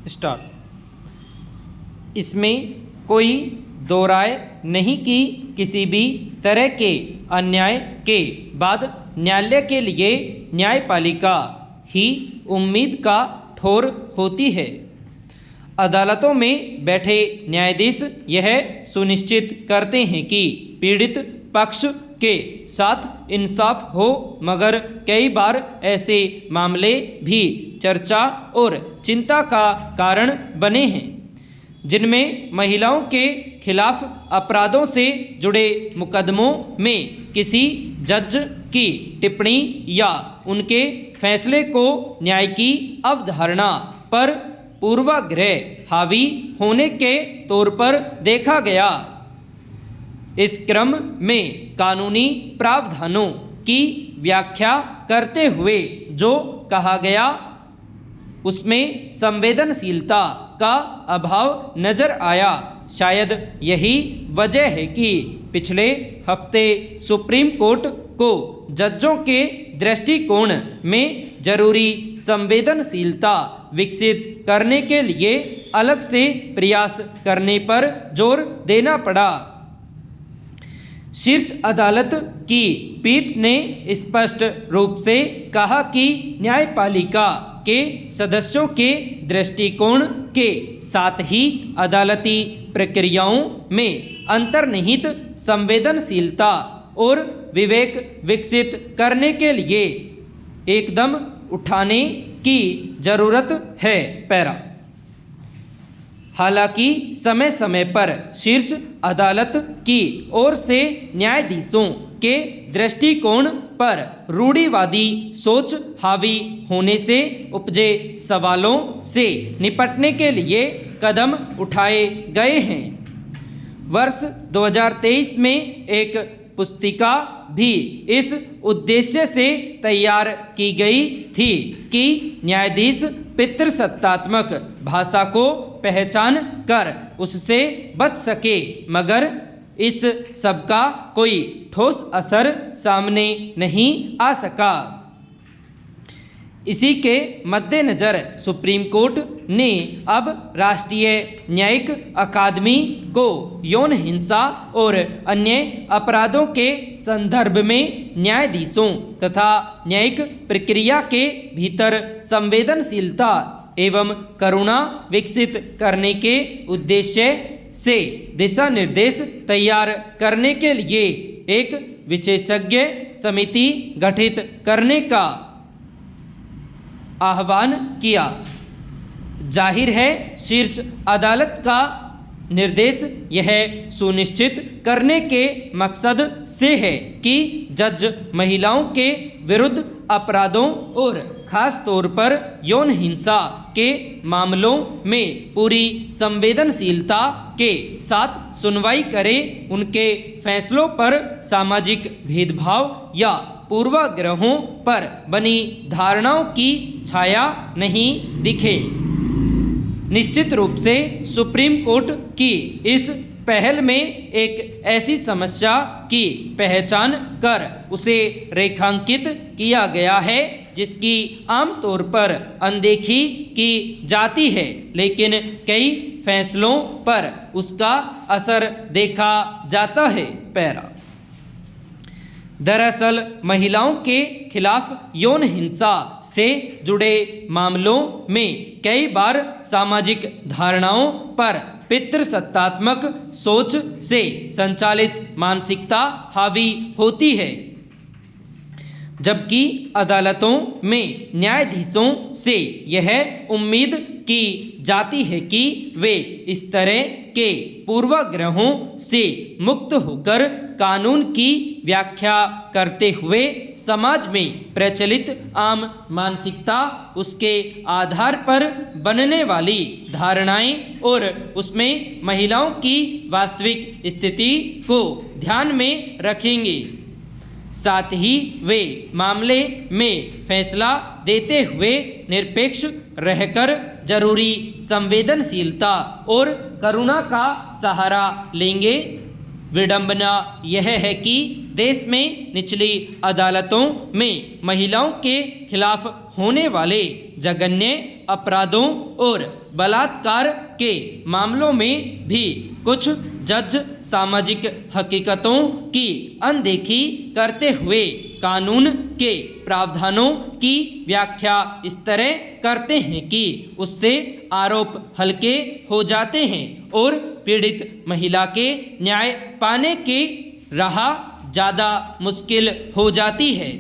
Start. इसमें कोई दो राय नहीं कि किसी भी तरह के अन्याय के बाद न्यायालय के लिए न्यायपालिका ही उम्मीद का ठोर होती है। अदालतों में बैठे न्यायाधीश यह सुनिश्चित करते हैं कि पीड़ित पक्ष के साथ इंसाफ हो, मगर कई बार ऐसे मामले भी चर्चा और चिंता का कारण बने हैं जिनमें महिलाओं के खिलाफ अपराधों से जुड़े मुकदमों में किसी जज की टिप्पणी या उनके फैसले को न्याय की अवधारणा पर पूर्वाग्रह हावी होने के तौर पर देखा गया। इस क्रम में कानूनी प्रावधानों की व्याख्या करते हुए जो कहा गया उसमें संवेदनशीलता का अभाव नजर आया। शायद यही वजह है कि पिछले हफ्ते सुप्रीम कोर्ट को जजों के दृष्टिकोण में जरूरी संवेदनशीलता विकसित करने के लिए अलग से प्रयास करने पर जोर देना पड़ा। शीर्ष अदालत की पीठ ने स्पष्ट रूप से कहा कि न्यायपालिका के सदस्यों के दृष्टिकोण के साथ ही अदालती प्रक्रियाओं में अंतर्निहित संवेदनशीलता और विवेक विकसित करने के लिए एकदम उठाने की जरूरत है। पैरा। हालांकि समय समय पर शीर्ष अदालत की ओर से न्यायाधीशों के दृष्टिकोण पर रूढ़िवादी सोच हावी होने से उपजे सवालों से निपटने के लिए कदम उठाए गए हैं। वर्ष 2023 में एक पुस्तिका भी इस उद्देश्य से तैयार की गई थी कि न्यायाधीश पितृसत्तात्मक भाषा को पहचान कर उससे बच सके, मगर इस सब का कोई ठोस असर सामने नहीं आ सका। इसी के मद्देनज़र सुप्रीम कोर्ट ने अब राष्ट्रीय न्यायिक अकादमी को यौन हिंसा और अन्य अपराधों के संदर्भ में न्यायाधीशों तथा न्यायिक प्रक्रिया के भीतर संवेदनशीलता एवं करुणा विकसित करने के उद्देश्य से दिशा निर्देश तैयार करने के लिए एक विशेषज्ञ समिति गठित करने का आह्वान किया। जाहिर है शीर्ष अदालत का निर्देश यह सुनिश्चित करने के मकसद से है कि जज महिलाओं के विरुद्ध अपराधों और खास तौर पर यौन हिंसा के मामलों में पूरी संवेदनशीलता के साथ सुनवाई करे, उनके फैसलों पर सामाजिक भेदभाव या पूर्वाग्रहों पर बनी धारणाओं की छाया नहीं दिखे। निश्चित रूप से सुप्रीम कोर्ट की इस पहल में एक ऐसी समस्या की पहचान कर उसे रेखांकित किया गया है जिसकी आमतौर पर अनदेखी की जाती है, लेकिन कई फैसलों पर उसका असर देखा जाता है। पैरा। दरअसल महिलाओं के खिलाफ यौन हिंसा से जुड़े मामलों में कई बार सामाजिक धारणाओं पर पितृसत्तात्मक सोच से संचालित मानसिकता हावी होती है, जबकि अदालतों में न्यायाधीशों से यह उम्मीद की जाती है कि वे इस तरह के पूर्वाग्रहों से मुक्त होकर कानून की व्याख्या करते हुए समाज में प्रचलित आम मानसिकता, उसके आधार पर बनने वाली धारणाएं और उसमें महिलाओं की वास्तविक स्थिति को ध्यान में रखेंगे। साथ ही वे मामले में फैसला देते हुए निरपेक्ष रहकर जरूरी संवेदनशीलता और करुणा का सहारा लेंगे। विडंबना यह है कि देश में निचली अदालतों में महिलाओं के खिलाफ होने वाले जघन्य अपराधों और बलात्कार के मामलों में भी कुछ जज सामाजिक हकीकतों की अनदेखी करते हुए कानून के प्रावधानों की व्याख्या इस तरह करते हैं कि उससे आरोप हल्के हो जाते हैं और पीड़ित महिला के न्याय पाने की राह ज़्यादा मुश्किल हो जाती है।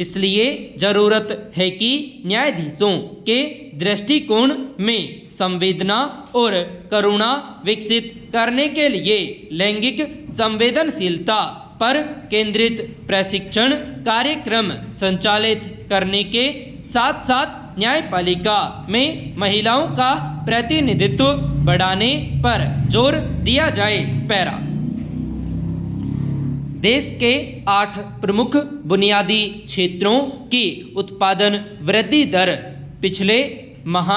इसलिए ज़रूरत है कि न्यायाधीशों के दृष्टिकोण में संवेदना और करुणा विकसित करने के लिए लैंगिक संवेदनशीलता पर केंद्रित प्रशिक्षण कार्यक्रम संचालित करने के साथ साथ न्यायपालिका में महिलाओं का प्रतिनिधित्व बढ़ाने पर जोर दिया जाए। पैरा देश के 8 प्रमुख बुनियादी क्षेत्रों की उत्पादन वृद्धि दर पिछले माह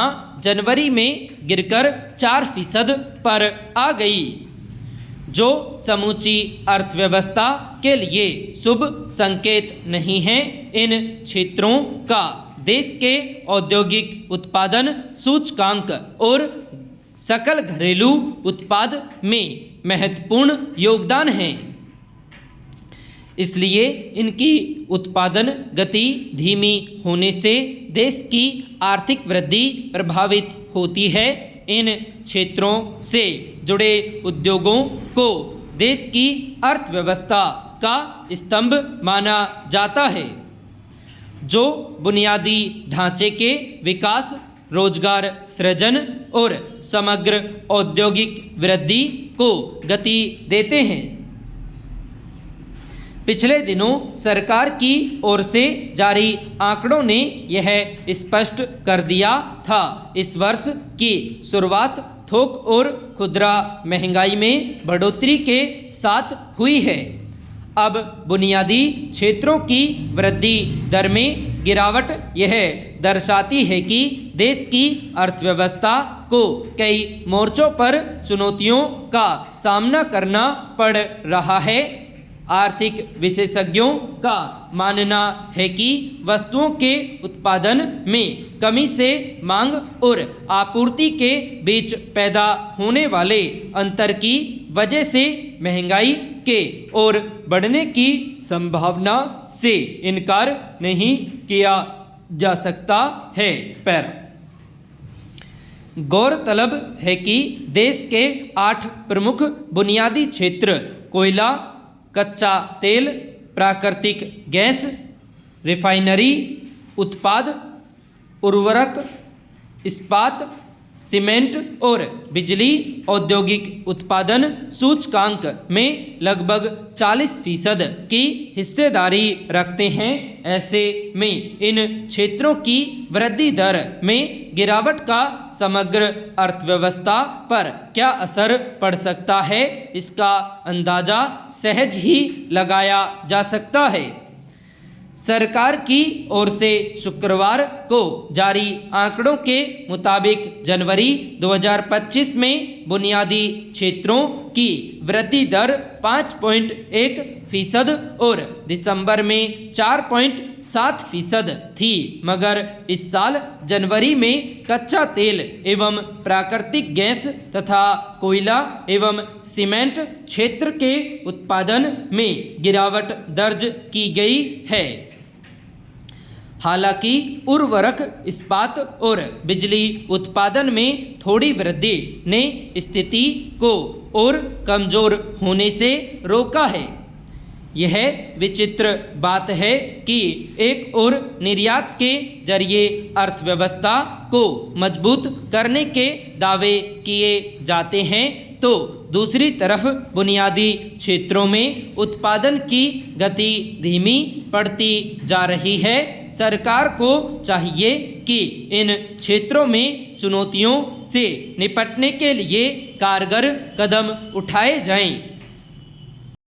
जनवरी में गिरकर 4% पर आ गई, जो समूची अर्थव्यवस्था के लिए शुभ संकेत नहीं है। इन क्षेत्रों का देश के औद्योगिक उत्पादन सूचकांक और सकल घरेलू उत्पाद में महत्वपूर्ण योगदान है। इसलिए इनकी उत्पादन गति धीमी होने से देश की आर्थिक वृद्धि प्रभावित होती है। इन क्षेत्रों से जुड़े उद्योगों को देश की अर्थव्यवस्था का स्तंभ माना जाता है, जो बुनियादी ढांचे के विकास, रोजगार सृजन और समग्र औद्योगिक वृद्धि को गति देते हैं। पिछले दिनों सरकार की ओर से जारी आंकड़ों ने यह स्पष्ट कर दिया था। इस वर्ष की शुरुआत थोक और खुदरा महंगाई में बढ़ोतरी के साथ हुई है। अब बुनियादी क्षेत्रों की वृद्धि दर में गिरावट यह दर्शाती है कि देश की अर्थव्यवस्था को कई मोर्चों पर चुनौतियों का सामना करना पड़ रहा है। आर्थिक विशेषज्ञों का मानना है कि वस्तुओं के उत्पादन में कमी से मांग और आपूर्ति के बीच पैदा होने वाले अंतर की वजह से महंगाई के और बढ़ने की संभावना से इनकार नहीं किया जा सकता है। पैरा गौरतलब है कि देश के 8 प्रमुख बुनियादी क्षेत्र कोयला, कच्चा तेल, प्राकृतिक गैस, रिफाइनरी उत्पाद, उर्वरक, इस्पात, सीमेंट और बिजली औद्योगिक उत्पादन सूचकांक में लगभग 40% की हिस्सेदारी रखते हैं। ऐसे में इन क्षेत्रों की वृद्धि दर में गिरावट का समग्र अर्थव्यवस्था पर क्या असर पड़ सकता है, इसका अंदाजा सहज ही लगाया जा सकता है। सरकार की ओर से शुक्रवार को जारी आंकड़ों के मुताबिक जनवरी 2025 में बुनियादी क्षेत्रों की वृद्धि दर 5.1% और दिसंबर में 4.7% थी, मगर इस साल जनवरी में कच्चा तेल एवं प्राकृतिक गैस तथा कोयला एवं सीमेंट क्षेत्र के उत्पादन में गिरावट दर्ज की गई है। हालांकि उर्वरक, इस्पात और बिजली उत्पादन में थोड़ी वृद्धि ने स्थिति को और कमजोर होने से रोका है। यह विचित्र बात है कि एक और निर्यात के जरिए अर्थव्यवस्था को मजबूत करने के दावे किए जाते हैं, तो दूसरी तरफ बुनियादी क्षेत्रों में उत्पादन की गति धीमी पड़ती जा रही है। सरकार को चाहिए कि इन क्षेत्रों में चुनौतियों से निपटने के लिए कारगर कदम उठाए जाएं।